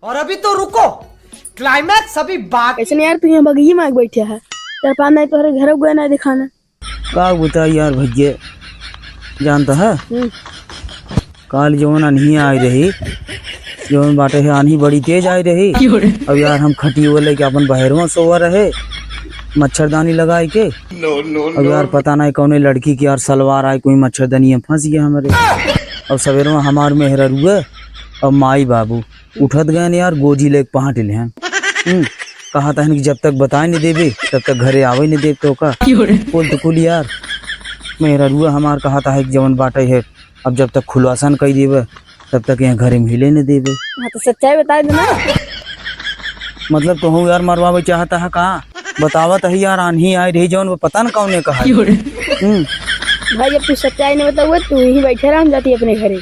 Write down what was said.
और अभी तो रुको, क्लाइमैक्स अभी बाकी। ऐसे नहीं यार, तू यहाँ बगही में बैठा है, तेरे पास नहीं तो घर गए ना दिखाना का बता यार भैया, जानता है काल जवन नहीं आई रही, जवन बाटे है आनी बड़ी तेज आई रही। अब यार हम खटी बोले कि अपन बहरवा सोवा रहे मच्छरदानी लगाए के। अब यार पता नहीं कौन लड़की की यार सलवार आई, कोई मच्छरदानी फंस गया हमारे। अब सवेरे में हमार मेहरा रुआ, अब माई बाबू उठत गए न यार, गोजी ले पहाट ले हैं। कहा था कि जब तक बताए नहीं देवे तब तक घरे आवे नहीं देव तो का बोल तो कुल यार मेहरा रुआ हमार कहा था कि जवन बाटे है अब जब तक खुलासन कर देवे तब तक यहाँ घरे मिले नहीं देवे। हाँ तो सच्चाई बता देना। मतलब तो हूँ यार मरवावे चाहता है कहाँ बतावत है यार, आनी आई रही जवन वो पता न कौन ने कहा। भाई जब तू सच्चाई नहीं बताऊँ तू ही बैठे रहा, हम जाती अपने घरे।